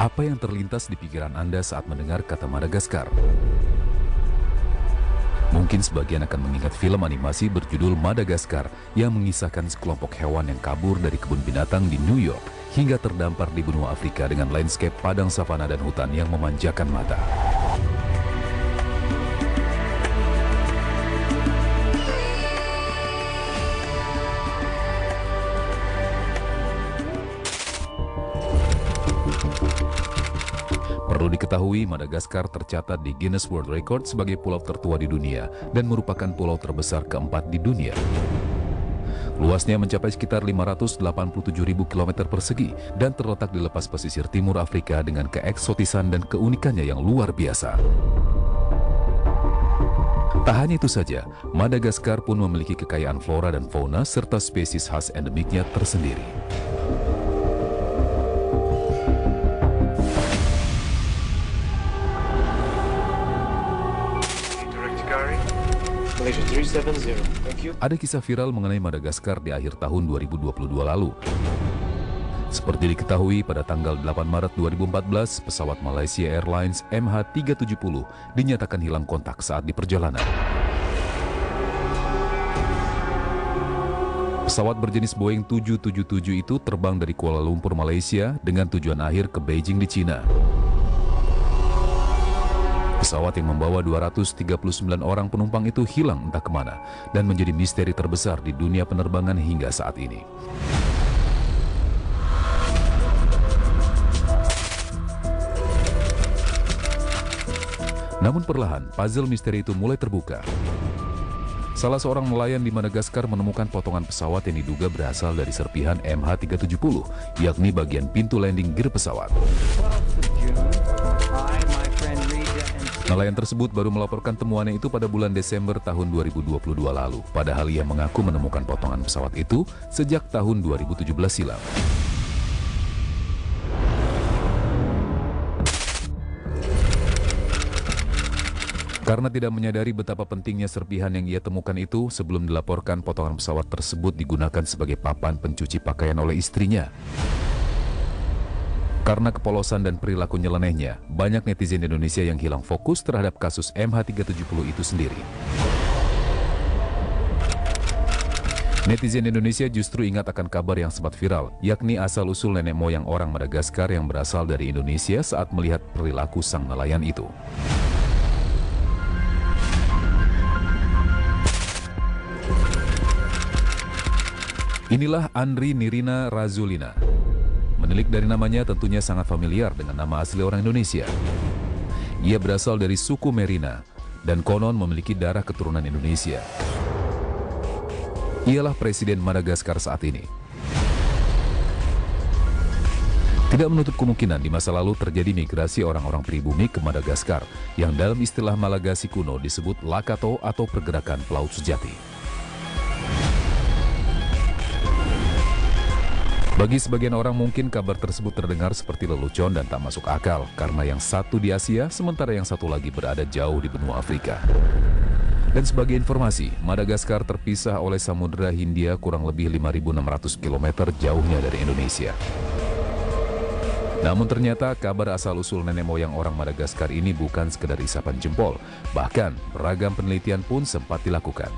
Apa yang terlintas di pikiran Anda saat mendengar kata Madagaskar? Mungkin sebagian akan mengingat film animasi berjudul Madagaskar yang mengisahkan sekelompok hewan yang kabur dari kebun binatang di New York hingga terdampar di benua Afrika dengan landscape padang savana dan hutan yang memanjakan mata. Perlu diketahui, Madagaskar tercatat di Guinness World Record sebagai pulau tertua di dunia dan merupakan pulau terbesar keempat di dunia. Luasnya mencapai sekitar 587.000 km persegi dan terletak di lepas pesisir timur Afrika dengan keeksotisan dan keunikannya yang luar biasa. Tak hanya itu saja, Madagaskar pun memiliki kekayaan flora dan fauna serta spesies khas endemiknya tersendiri. Ada kisah viral mengenai Madagaskar di akhir tahun 2022 lalu. Seperti diketahui, pada tanggal 8 Maret 2014, pesawat Malaysia Airlines MH370 dinyatakan hilang kontak saat di perjalanan. Pesawat berjenis Boeing 777 itu terbang dari Kuala Lumpur, Malaysia dengan tujuan akhir ke Beijing di China. Pesawat yang membawa 239 orang penumpang itu hilang entah kemana dan menjadi misteri terbesar di dunia penerbangan hingga saat ini. Namun perlahan, puzzle misteri itu mulai terbuka. Salah seorang nelayan di Madagaskar menemukan potongan pesawat yang diduga berasal dari serpihan MH370, yakni bagian pintu landing gear pesawat. Nelayan tersebut baru melaporkan temuannya itu pada bulan Desember tahun 2022 lalu, padahal ia mengaku menemukan potongan pesawat itu sejak tahun 2017 silam. Karena tidak menyadari betapa pentingnya serpihan yang ia temukan itu, sebelum dilaporkan potongan pesawat tersebut digunakan sebagai papan pencuci pakaian oleh istrinya. Karena kepolosan dan perilaku nyelenehnya, banyak netizen Indonesia yang hilang fokus terhadap kasus MH370 itu sendiri. Netizen Indonesia justru ingat akan kabar yang sempat viral, yakni asal-usul nenek moyang orang Madagaskar yang berasal dari Indonesia saat melihat perilaku sang nelayan itu. Inilah Andri Nirina Razulina. Menilik dari namanya tentunya sangat familiar dengan nama asli orang Indonesia. Ia berasal dari suku Merina dan konon memiliki darah keturunan Indonesia. Ialah Presiden Madagaskar saat ini. Tidak menutup kemungkinan di masa lalu terjadi migrasi orang-orang pribumi ke Madagaskar yang dalam istilah Malagasy kuno disebut Lakato atau pergerakan pelaut sejati. Bagi sebagian orang mungkin kabar tersebut terdengar seperti lelucon dan tak masuk akal karena yang satu di Asia sementara yang satu lagi berada jauh di benua Afrika. Dan sebagai informasi, Madagaskar terpisah oleh Samudra Hindia kurang lebih 5.600 km jauhnya dari Indonesia. Namun ternyata kabar asal-usul nenek moyang orang Madagaskar ini bukan sekedar isapan jempol, bahkan beragam penelitian pun sempat dilakukan.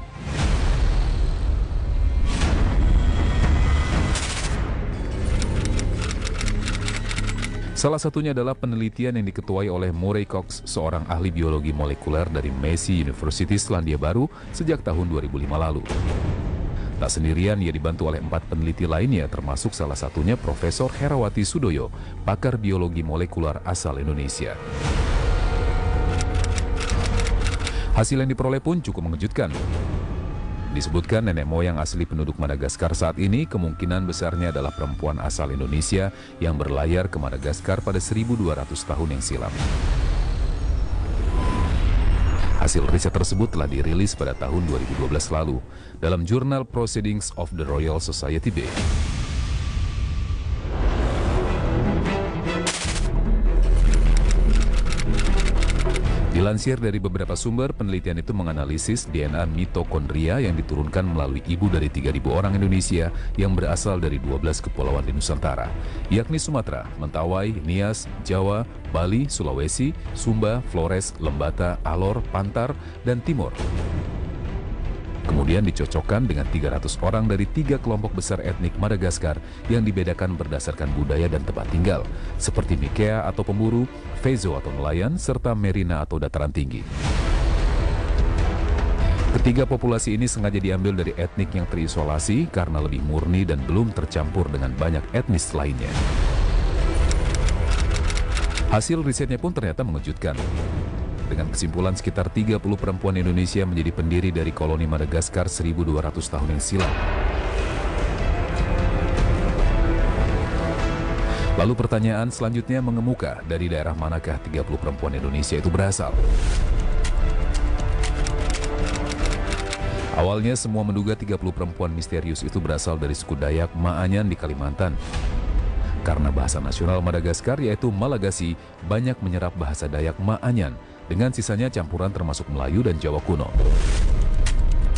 Salah satunya adalah penelitian yang diketuai oleh Murray Cox, seorang ahli biologi molekuler dari Massey University Selandia Baru sejak tahun 2005 lalu. Tak sendirian, ia dibantu oleh 4 peneliti lainnya, termasuk salah satunya Profesor Herawati Sudoyo, pakar biologi molekuler asal Indonesia. Hasil yang diperoleh pun cukup mengejutkan. Disebutkan nenek moyang asli penduduk Madagaskar saat ini kemungkinan besarnya adalah perempuan asal Indonesia yang berlayar ke Madagaskar pada 1.200 tahun yang silam. Hasil riset tersebut telah dirilis pada tahun 2012 lalu dalam jurnal Proceedings of the Royal Society B. Dilansir dari beberapa sumber, penelitian itu menganalisis DNA mitokondria yang diturunkan melalui ibu dari 3.000 orang Indonesia yang berasal dari 12 kepulauan di Nusantara, yakni Sumatera, Mentawai, Nias, Jawa, Bali, Sulawesi, Sumba, Flores, Lembata, Alor, Pantar, dan Timor. Kemudian dicocokkan dengan 300 orang dari 3 kelompok besar etnik Madagaskar yang dibedakan berdasarkan budaya dan tempat tinggal, seperti Mikea atau pemburu, Vezo atau nelayan, serta Merina atau dataran tinggi. Ketiga populasi ini sengaja diambil dari etnik yang terisolasi karena lebih murni dan belum tercampur dengan banyak etnis lainnya. Hasil risetnya pun ternyata mengejutkan. Dengan kesimpulan sekitar 30 perempuan Indonesia menjadi pendiri dari koloni Madagaskar 1.200 tahun yang silam. Lalu pertanyaan selanjutnya mengemuka, dari daerah manakah 30 perempuan Indonesia itu berasal? Awalnya semua menduga 30 perempuan misterius itu berasal dari suku Dayak Maanyan di Kalimantan. Karena bahasa nasional Madagaskar yaitu Malagasy banyak menyerap bahasa Dayak Maanyan, dengan sisanya campuran termasuk Melayu dan Jawa kuno.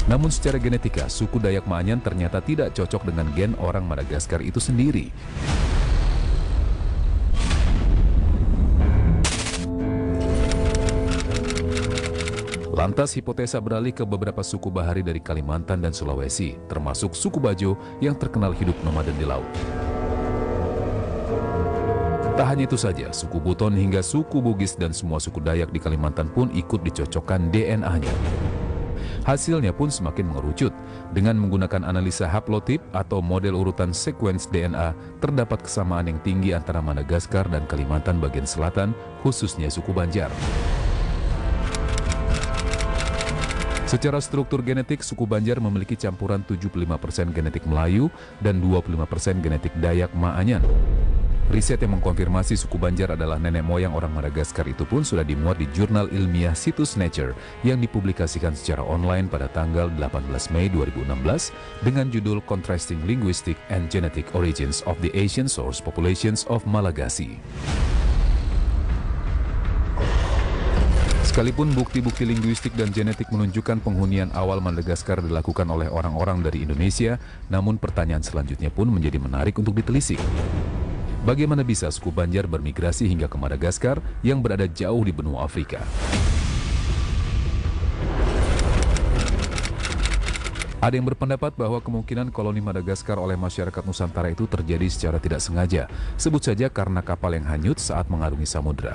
Namun secara genetika, suku Dayak Maanyan ternyata tidak cocok dengan gen orang Madagaskar itu sendiri. Lantas hipotesa beralih ke beberapa suku bahari dari Kalimantan dan Sulawesi, termasuk suku Bajo yang terkenal hidup nomaden di laut. Tak hanya itu saja, suku Buton hingga suku Bugis dan semua suku Dayak di Kalimantan pun ikut dicocokkan DNA-nya. Hasilnya pun semakin mengerucut. Dengan menggunakan analisa haplotip atau model urutan sequence DNA, terdapat kesamaan yang tinggi antara Madagaskar dan Kalimantan bagian selatan, khususnya suku Banjar. Secara struktur genetik, suku Banjar memiliki campuran 75% genetik Melayu dan 25% genetik Dayak Maanyan. Riset yang mengkonfirmasi suku Banjar adalah nenek moyang orang Madagaskar itu pun sudah dimuat di jurnal ilmiah situs Nature yang dipublikasikan secara online pada tanggal 18 Mei 2016 dengan judul Contrasting Linguistic and Genetic Origins of the Asian Source Populations of Malagasy. Sekalipun bukti-bukti linguistik dan genetik menunjukkan penghunian awal Madagaskar dilakukan oleh orang-orang dari Indonesia, namun pertanyaan selanjutnya pun menjadi menarik untuk ditelisik. Bagaimana bisa suku Banjar bermigrasi hingga ke Madagaskar yang berada jauh di benua Afrika? Ada yang berpendapat bahwa kemungkinan koloni Madagaskar oleh masyarakat Nusantara itu terjadi secara tidak sengaja, sebut saja karena kapal yang hanyut saat mengarungi samudera.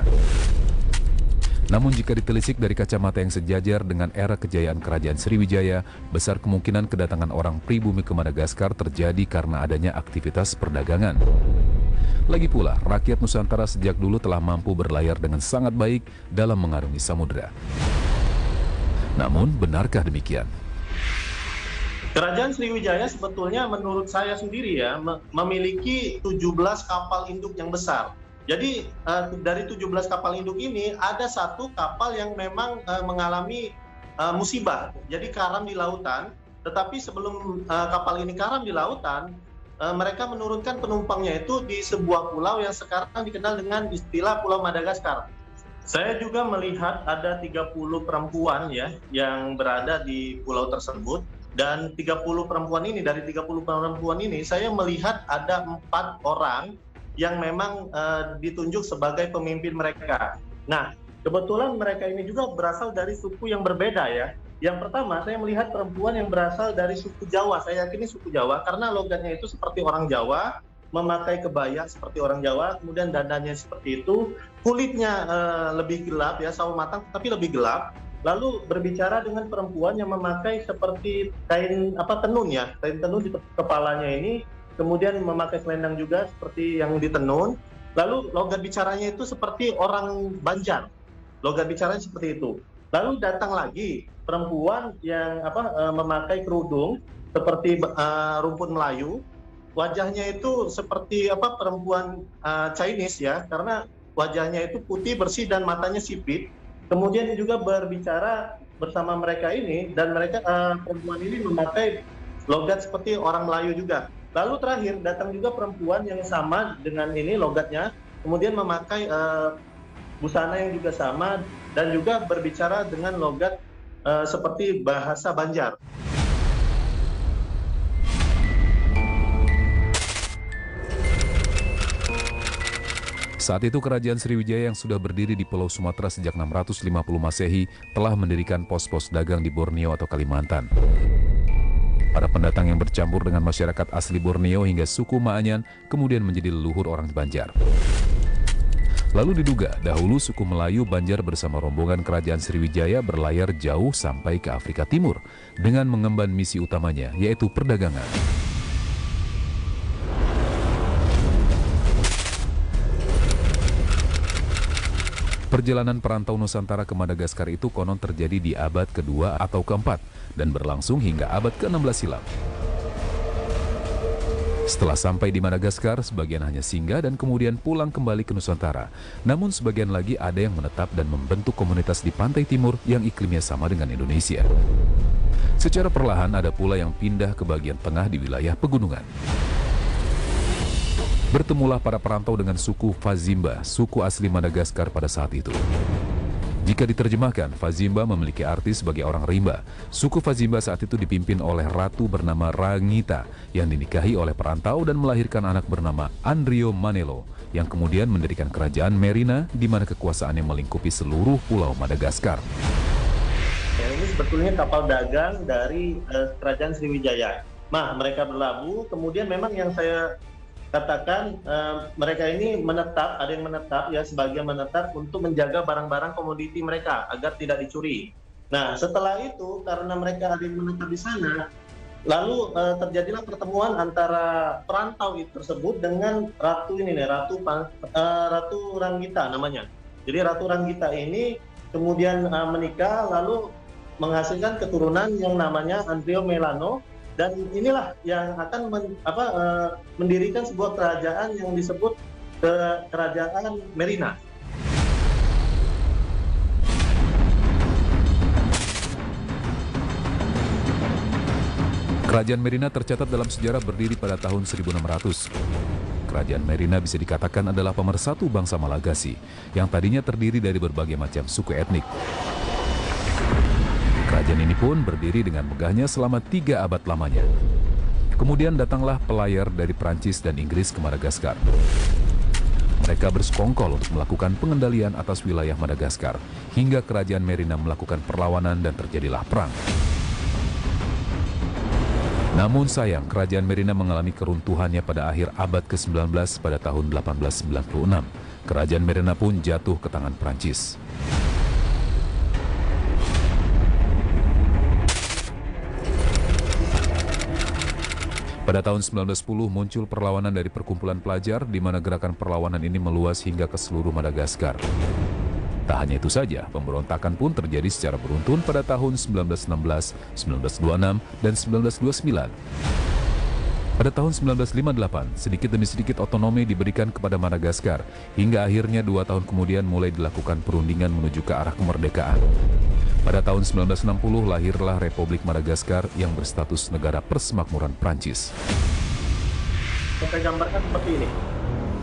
Namun jika ditelisik dari kacamata yang sejajar dengan era kejayaan Kerajaan Sriwijaya, besar kemungkinan kedatangan orang pribumi ke Madagaskar terjadi karena adanya aktivitas perdagangan. Lagi pula, rakyat Nusantara sejak dulu telah mampu berlayar dengan sangat baik dalam mengarungi samudera. Namun, benarkah demikian? Kerajaan Sriwijaya sebetulnya menurut saya sendiri ya, memiliki 17 kapal induk yang besar. Jadi dari 17 kapal induk ini ada satu kapal yang memang mengalami musibah, jadi karam di lautan. Tetapi sebelum kapal ini karam di lautan, mereka menurunkan penumpangnya itu di sebuah pulau yang sekarang dikenal dengan istilah Pulau Madagaskar. Saya juga melihat ada 30 perempuan ya yang berada di pulau tersebut, dan 30 perempuan ini, dari 30 perempuan ini saya melihat ada 4 orang yang memang ditunjuk sebagai pemimpin mereka. Nah, kebetulan mereka ini juga berasal dari suku yang berbeda ya. Yang pertama, saya melihat perempuan yang berasal dari suku Jawa. Saya yakini suku Jawa karena logatnya itu seperti orang Jawa, memakai kebaya seperti orang Jawa, kemudian dandannya seperti itu, kulitnya lebih gelap ya, sawo matang tapi lebih gelap. Lalu berbicara dengan perempuan yang memakai seperti kain tenun ya, kain tenun di kepalanya ini, kemudian memakai selendang juga seperti yang ditenun. Lalu logat bicaranya itu seperti orang Banjar. Logat bicaranya seperti itu. Lalu datang lagi perempuan yang memakai kerudung seperti rumput Melayu. Wajahnya itu seperti perempuan Chinese ya, karena wajahnya itu putih bersih dan matanya sipit. Kemudian juga berbicara bersama mereka ini, dan mereka perempuan ini memakai logat seperti orang Melayu juga. Lalu terakhir datang juga perempuan yang sama dengan ini logatnya, kemudian memakai busana yang juga sama dan juga berbicara dengan logat seperti bahasa Banjar. Saat itu Kerajaan Sriwijaya yang sudah berdiri di Pulau Sumatera sejak 650 Masehi telah mendirikan pos-pos dagang di Borneo atau Kalimantan. Para pendatang yang bercampur dengan masyarakat asli Borneo hingga suku Maanyan kemudian menjadi leluhur orang Banjar. Lalu diduga dahulu suku Melayu Banjar bersama rombongan Kerajaan Sriwijaya berlayar jauh sampai ke Afrika Timur dengan mengemban misi utamanya yaitu perdagangan. Perjalanan perantau Nusantara ke Madagaskar itu konon terjadi di abad kedua atau keempat dan berlangsung hingga abad ke-16 silam. Setelah sampai di Madagaskar, sebagian hanya singgah dan kemudian pulang kembali ke Nusantara. Namun sebagian lagi ada yang menetap dan membentuk komunitas di pantai timur yang iklimnya sama dengan Indonesia. Secara perlahan ada pula yang pindah ke bagian tengah di wilayah pegunungan. Bertemulah para perantau dengan suku Fazimba, suku asli Madagaskar pada saat itu. Jika diterjemahkan, Fazimba memiliki arti sebagai orang rimba. Suku Fazimba saat itu dipimpin oleh ratu bernama Rangita yang dinikahi oleh perantau dan melahirkan anak bernama Andrio Manelo yang kemudian mendirikan kerajaan Merina di mana kekuasaannya melingkupi seluruh pulau Madagaskar. Ya, ini sebetulnya kapal dagang dari Kerajaan Sriwijaya. Nah, mereka berlabuh, kemudian memang yang saya katakan mereka ini menetap, ada yang menetap ya, sebagian menetap untuk menjaga barang-barang komoditi mereka agar tidak dicuri. Nah, setelah itu karena mereka ada yang menetap di sana, lalu terjadilah pertemuan antara perantau tersebut dengan ratu ini nih, Ratu Ranggita namanya. Jadi Ratu Ranggita ini kemudian menikah lalu menghasilkan keturunan yang namanya Andrio Melano. Dan inilah yang akan mendirikan sebuah kerajaan yang disebut Kerajaan Merina. Kerajaan Merina tercatat dalam sejarah berdiri pada tahun 1600. Kerajaan Merina bisa dikatakan adalah pemersatu bangsa Malagasy yang tadinya terdiri dari berbagai macam suku etnik. Kerajaan ini pun berdiri dengan megahnya selama 3 abad lamanya. Kemudian datanglah pelayar dari Prancis dan Inggris ke Madagaskar. Mereka bersekongkol untuk melakukan pengendalian atas wilayah Madagaskar, hingga Kerajaan Merina melakukan perlawanan dan terjadilah perang. Namun sayang, Kerajaan Merina mengalami keruntuhannya pada akhir abad ke-19 pada tahun 1896. Kerajaan Merina pun jatuh ke tangan Prancis. Pada tahun 1910 muncul perlawanan dari perkumpulan pelajar di mana gerakan perlawanan ini meluas hingga ke seluruh Madagaskar. Tak hanya itu saja, pemberontakan pun terjadi secara beruntun pada tahun 1916, 1926, dan 1929. Pada tahun 1958, sedikit demi sedikit otonomi diberikan kepada Madagaskar, hingga akhirnya 2 tahun kemudian mulai dilakukan perundingan menuju ke arah kemerdekaan. Pada tahun 1960 lahirlah Republik Madagaskar yang berstatus negara persemakmuran Prancis. Saya gambarkan seperti ini.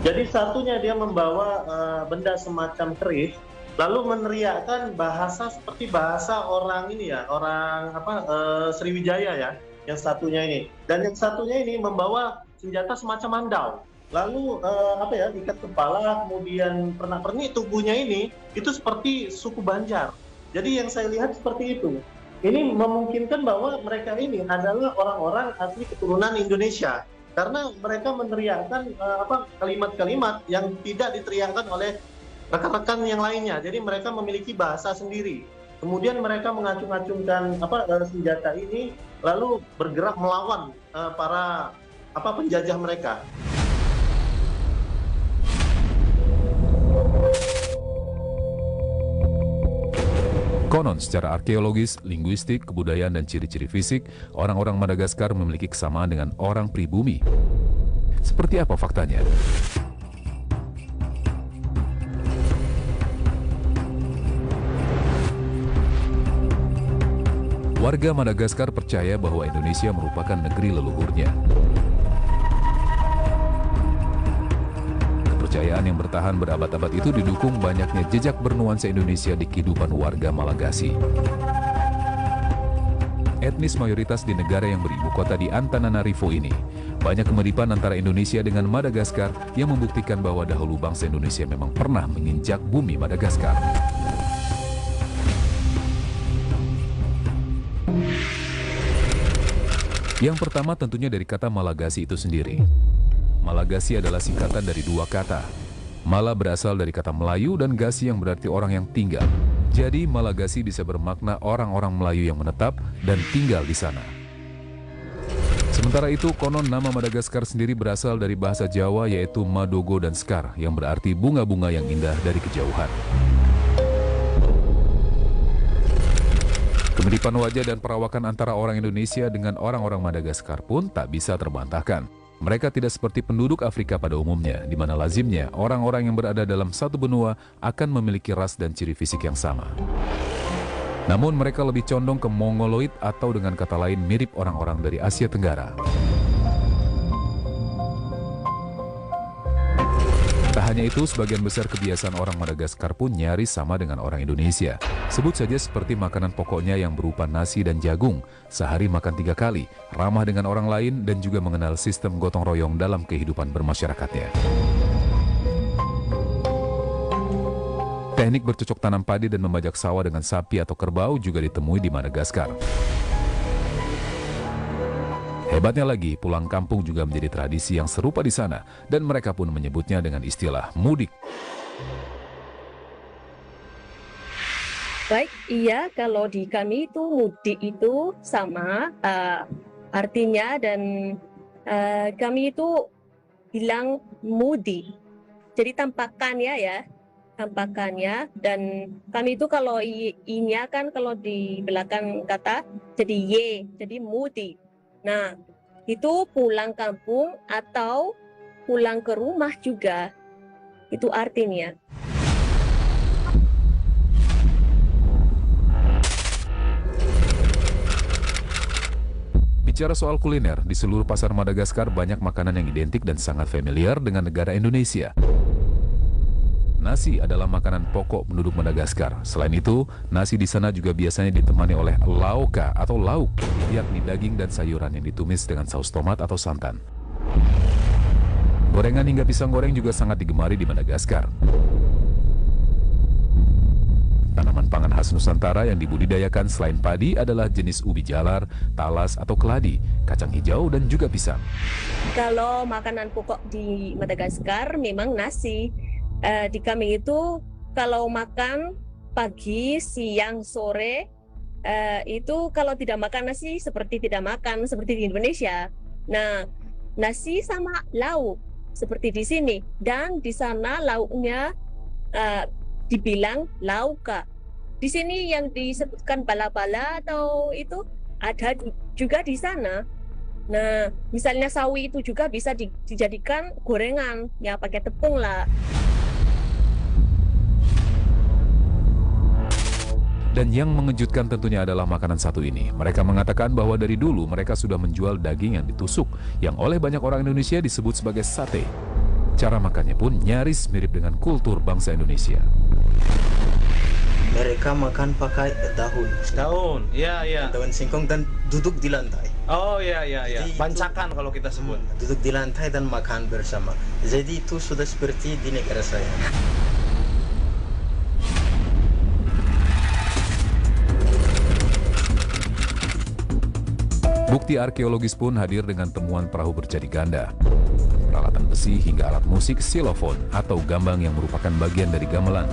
Jadi satunya dia membawa benda semacam keris, lalu meneriakkan bahasa seperti bahasa orang ini ya, orang Sriwijaya ya, yang satunya ini. Dan yang satunya ini membawa senjata semacam mandau. Lalu ikat kepala, kemudian pernak-pernik tubuhnya ini itu seperti suku Banjar. Jadi yang saya lihat seperti itu. Ini memungkinkan bahwa mereka ini adalah orang-orang asli keturunan Indonesia. Karena mereka meneriakkan kalimat-kalimat yang tidak diteriakkan oleh rekan-rekan yang lainnya. Jadi mereka memiliki bahasa sendiri. Kemudian mereka mengacung-acungkan senjata ini, lalu bergerak melawan para penjajah mereka. Konon secara arkeologis, linguistik, kebudayaan, dan ciri-ciri fisik, orang-orang Madagaskar memiliki kesamaan dengan orang pribumi. Seperti apa faktanya? Warga Madagaskar percaya bahwa Indonesia merupakan negeri leluhurnya. Kepercayaan yang bertahan berabad-abad itu didukung banyaknya jejak bernuansa Indonesia di kehidupan warga Malagasy. Etnis mayoritas di negara yang beribu kota di Antananarivo ini, banyak kemiripan antara Indonesia dengan Madagaskar yang membuktikan bahwa dahulu bangsa Indonesia memang pernah menginjak bumi Madagaskar. Yang pertama tentunya dari kata Malagasy itu sendiri. Malagasy adalah singkatan dari dua kata. Mala berasal dari kata Melayu dan Gasi yang berarti orang yang tinggal. Jadi Malagasy bisa bermakna orang-orang Melayu yang menetap dan tinggal di sana. Sementara itu, konon nama Madagaskar sendiri berasal dari bahasa Jawa yaitu Madogo dan Skar yang berarti bunga-bunga yang indah dari kejauhan. Kemiripan wajah dan perawakan antara orang Indonesia dengan orang-orang Madagaskar pun tak bisa terbantahkan. Mereka tidak seperti penduduk Afrika pada umumnya, di mana lazimnya orang-orang yang berada dalam satu benua akan memiliki ras dan ciri fisik yang sama. Namun mereka lebih condong ke Mongoloid atau dengan kata lain mirip orang-orang dari Asia Tenggara. Tak hanya itu, sebagian besar kebiasaan orang Madagaskar pun nyaris sama dengan orang Indonesia. Sebut saja seperti makanan pokoknya yang berupa nasi dan jagung, sehari makan 3 kali, ramah dengan orang lain dan juga mengenal sistem gotong royong dalam kehidupan bermasyarakatnya. Teknik bercocok tanam padi dan membajak sawah dengan sapi atau kerbau juga ditemui di Madagaskar. Hebatnya lagi, pulang kampung juga menjadi tradisi yang serupa di sana, dan mereka pun menyebutnya dengan istilah mudik. Baik, iya, kalau di kami itu mudik itu sama artinya, dan kami itu bilang mudi. Jadi tampakannya ya, tampakannya, dan kami itu kalau i-nya kan kalau di belakang kata jadi ye, jadi mudi. Nah, itu pulang kampung atau pulang ke rumah juga, itu artinya. Bicara soal kuliner, di seluruh pasar Madagaskar banyak makanan yang identik dan sangat familiar dengan negara Indonesia. Nasi adalah makanan pokok penduduk Madagaskar. Selain itu, nasi di sana juga biasanya ditemani oleh lauka atau lauk, yakni daging dan sayuran yang ditumis dengan saus tomat atau santan. Gorengan hingga pisang goreng juga sangat digemari di Madagaskar. Tanaman pangan khas Nusantara yang dibudidayakan selain padi adalah jenis ubi jalar, talas atau keladi, kacang hijau dan juga pisang. Kalau makanan pokok di Madagaskar memang nasi. Di kami itu kalau makan pagi, siang, sore, itu kalau tidak makan nasi seperti tidak makan, seperti di Indonesia. Nah, nasi sama lauk seperti di sini, dan di sana lauknya dibilang lauka. Di sini yang disebutkan bala-bala atau itu ada juga di sana. Nah, misalnya sawi itu juga bisa dijadikan gorengan, ya pakai tepung lah. Dan yang mengejutkan tentunya adalah makanan satu ini. Mereka mengatakan bahwa dari dulu mereka sudah menjual daging yang ditusuk, yang oleh banyak orang Indonesia disebut sebagai sate. Cara makannya pun nyaris mirip dengan kultur bangsa Indonesia. Mereka makan pakai daun. Daun, ya. Daun singkong dan duduk di lantai. Oh ya. Jadi Bancakan kalau kita sebut. Duduk di lantai dan makan bersama. Jadi itu sudah seperti di negara saya. Bukti arkeologis pun hadir dengan temuan perahu berjadi ganda, peralatan besi hingga alat musik xylophone atau gambang yang merupakan bagian dari gamelan.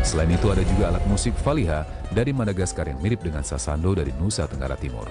Selain itu ada juga alat musik valiha dari Madagaskar yang mirip dengan sasando dari Nusa Tenggara Timur.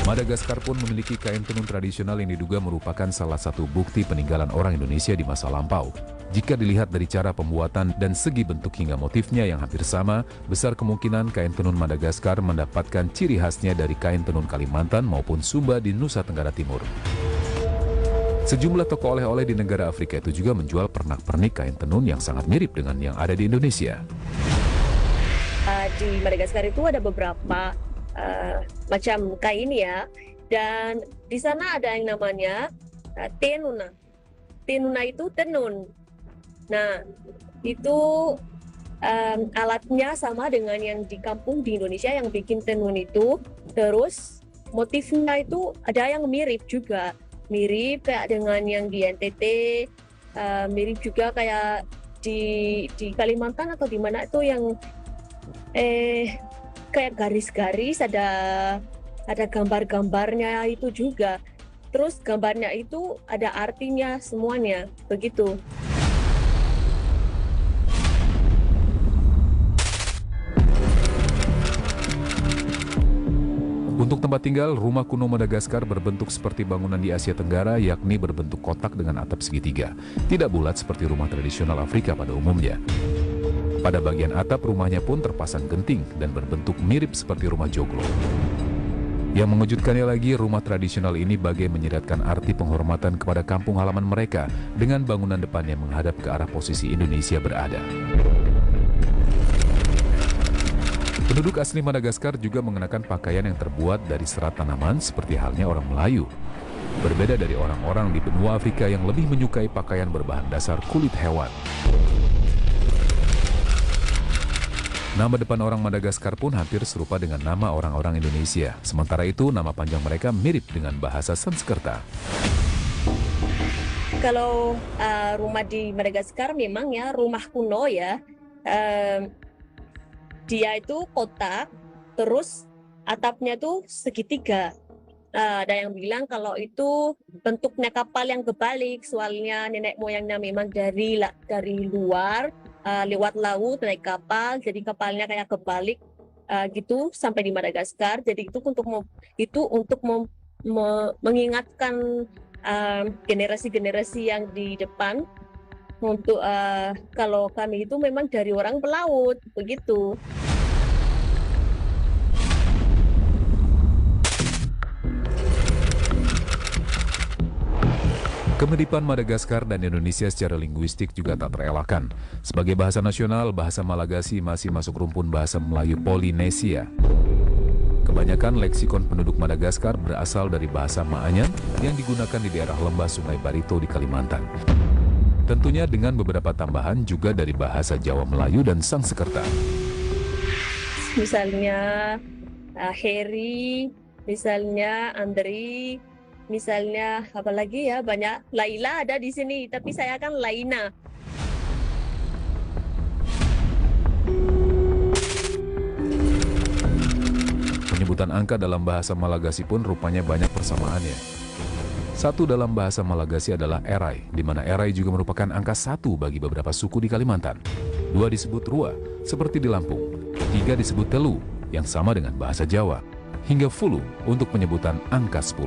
Madagaskar pun memiliki kain tenun tradisional yang diduga merupakan salah satu bukti peninggalan orang Indonesia di masa lampau. Jika dilihat dari cara pembuatan dan segi bentuk hingga motifnya yang hampir sama, besar kemungkinan kain tenun Madagaskar mendapatkan ciri khasnya dari kain tenun Kalimantan maupun Sumba di Nusa Tenggara Timur. Sejumlah toko oleh-oleh di negara Afrika itu juga menjual pernak-pernik kain tenun yang sangat mirip dengan yang ada di Indonesia. Di Madagaskar itu ada beberapa macam kain ya, dan di sana ada yang namanya tenuna. Tenuna itu tenun. Nah, itu alatnya sama dengan yang di kampung di Indonesia yang bikin tenun itu. Terus motifnya itu ada yang mirip juga, mirip kayak dengan yang di NTT, mirip juga kayak di Kalimantan atau di mana itu yang kayak garis-garis, ada gambar-gambarnya itu juga. Terus gambarnya itu ada artinya semuanya, begitu. Untuk tempat tinggal, rumah kuno Madagaskar berbentuk seperti bangunan di Asia Tenggara, yakni berbentuk kotak dengan atap segitiga. Tidak bulat seperti rumah tradisional Afrika pada umumnya. Pada bagian atap, rumahnya pun terpasang genting dan berbentuk mirip seperti rumah joglo. Yang mengejutkannya lagi, rumah tradisional ini bagai menyiratkan arti penghormatan kepada kampung halaman mereka dengan bangunan depannya menghadap ke arah posisi Indonesia berada. Penduduk asli Madagaskar juga mengenakan pakaian yang terbuat dari serat tanaman seperti halnya orang Melayu. Berbeda dari orang-orang di benua Afrika yang lebih menyukai pakaian berbahan dasar kulit hewan. Nama depan orang Madagaskar pun hampir serupa dengan nama orang-orang Indonesia. Sementara itu, nama panjang mereka mirip dengan bahasa Sanskerta. Kalau rumah di Madagaskar memang ya rumah kuno ya. Dia itu kotak, terus atapnya tuh segitiga. Ada yang bilang kalau itu bentuknya kapal yang kebalik, soalnya nenek moyangnya memang dari luar, lewat laut naik kapal, jadi kapalnya kayak kebalik gitu sampai di Madagaskar. Jadi itu untuk mengingatkan generasi-generasi yang di depan. Untuk kalau kami itu memang dari orang pelaut, begitu. Kemiripan Madagaskar dan Indonesia secara linguistik juga tak terelakkan. Sebagai bahasa nasional, bahasa Malagasy masih masuk rumpun bahasa Melayu Polinesia. Kebanyakan leksikon penduduk Madagaskar berasal dari bahasa Maanyan yang digunakan di daerah lembah Sungai Barito di Kalimantan. Tentunya dengan beberapa tambahan juga dari bahasa Jawa Melayu dan Sanskerta. Misalnya Heri, misalnya Andri, misalnya apa lagi ya, banyak. Laila ada di sini, tapi saya kan Laina. Penyebutan angka dalam bahasa Malagasy pun rupanya banyak persamaannya. Satu dalam bahasa Malagasy adalah erai, di mana erai juga merupakan angka 1 bagi beberapa suku di Kalimantan. 2 disebut rua, seperti di Lampung. 3 disebut telu, yang sama dengan bahasa Jawa. Hingga fulu untuk penyebutan angka 10.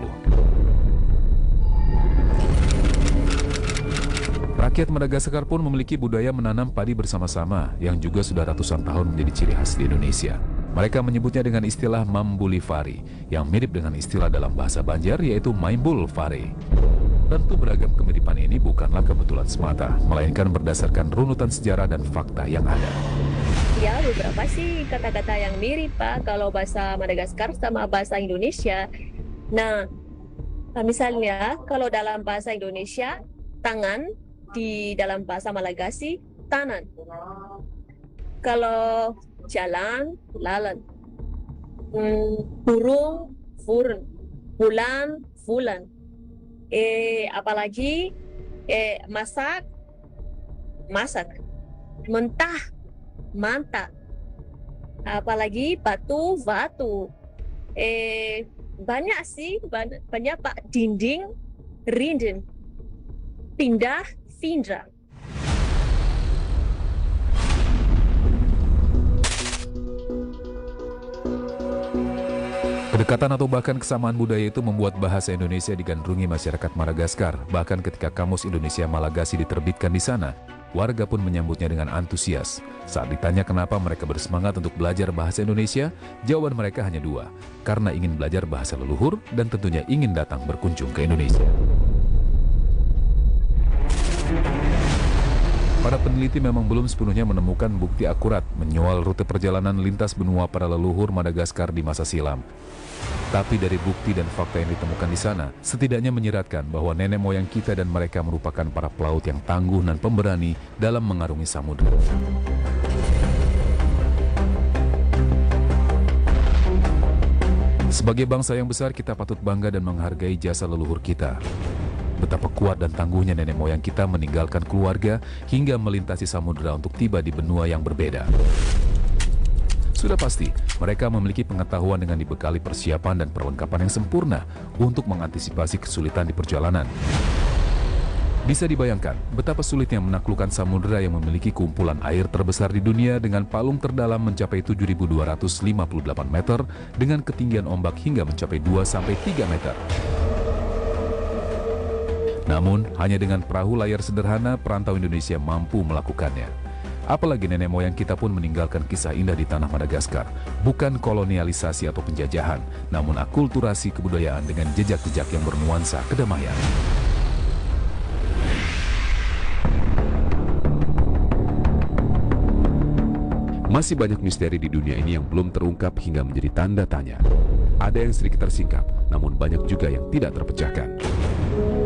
Rakyat Madagaskar pun memiliki budaya menanam padi bersama-sama, yang juga sudah ratusan tahun menjadi ciri khas di Indonesia. Mereka menyebutnya dengan istilah Mambulifari, yang mirip dengan istilah dalam bahasa Banjar yaitu Maimbul Fare. Tentu beragam kemiripan ini bukanlah kebetulan semata, melainkan berdasarkan runutan sejarah dan fakta yang ada. Ya, beberapa sih kata-kata yang mirip, Pak, kalau bahasa Madagaskar sama bahasa Indonesia. Nah, misalnya kalau dalam bahasa Indonesia, tangan, di dalam bahasa Malagasy, tanan. Kalau jalan, lalan. Burung, furun. Bulan, fulan. Apalagi masak, masak. Mentah, mantap. Apalagi batu, batu. Banyak sih, banyak Pak. Dinding, rinden. Pindah, findra. Kedekatan atau bahkan kesamaan budaya itu membuat bahasa Indonesia digandrungi masyarakat Madagaskar. Bahkan ketika Kamus Indonesia Malagasy diterbitkan di sana, warga pun menyambutnya dengan antusias. Saat ditanya kenapa mereka bersemangat untuk belajar bahasa Indonesia, jawaban mereka hanya dua, karena ingin belajar bahasa leluhur dan tentunya ingin datang berkunjung ke Indonesia. Para peneliti memang belum sepenuhnya menemukan bukti akurat menyoal rute perjalanan lintas benua para leluhur Madagaskar di masa silam. Tapi dari bukti dan fakta yang ditemukan di sana, setidaknya menyeratkan bahwa nenek moyang kita dan mereka merupakan para pelaut yang tangguh dan pemberani dalam mengarungi samudera. Sebagai bangsa yang besar, kita patut bangga dan menghargai jasa leluhur kita. Betapa kuat dan tangguhnya nenek moyang kita meninggalkan keluarga hingga melintasi samudera untuk tiba di benua yang berbeda. Sudah pasti, mereka memiliki pengetahuan dengan dibekali persiapan dan perlengkapan yang sempurna untuk mengantisipasi kesulitan di perjalanan. Bisa dibayangkan betapa sulitnya menaklukkan samudera yang memiliki kumpulan air terbesar di dunia dengan palung terdalam mencapai 7.258 meter dengan ketinggian ombak hingga mencapai 2-3 meter. Namun, hanya dengan perahu layar sederhana, perantau Indonesia mampu melakukannya. Apalagi nenek moyang kita pun meninggalkan kisah indah di tanah Madagaskar. Bukan kolonialisasi atau penjajahan, namun akulturasi kebudayaan dengan jejak-jejak yang bernuansa kedamaian. Masih banyak misteri di dunia ini yang belum terungkap hingga menjadi tanda tanya. Ada yang sedikit tersingkap, namun banyak juga yang tidak terpecahkan.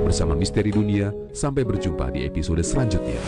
Bersama Misteri Dunia, sampai berjumpa di episode selanjutnya.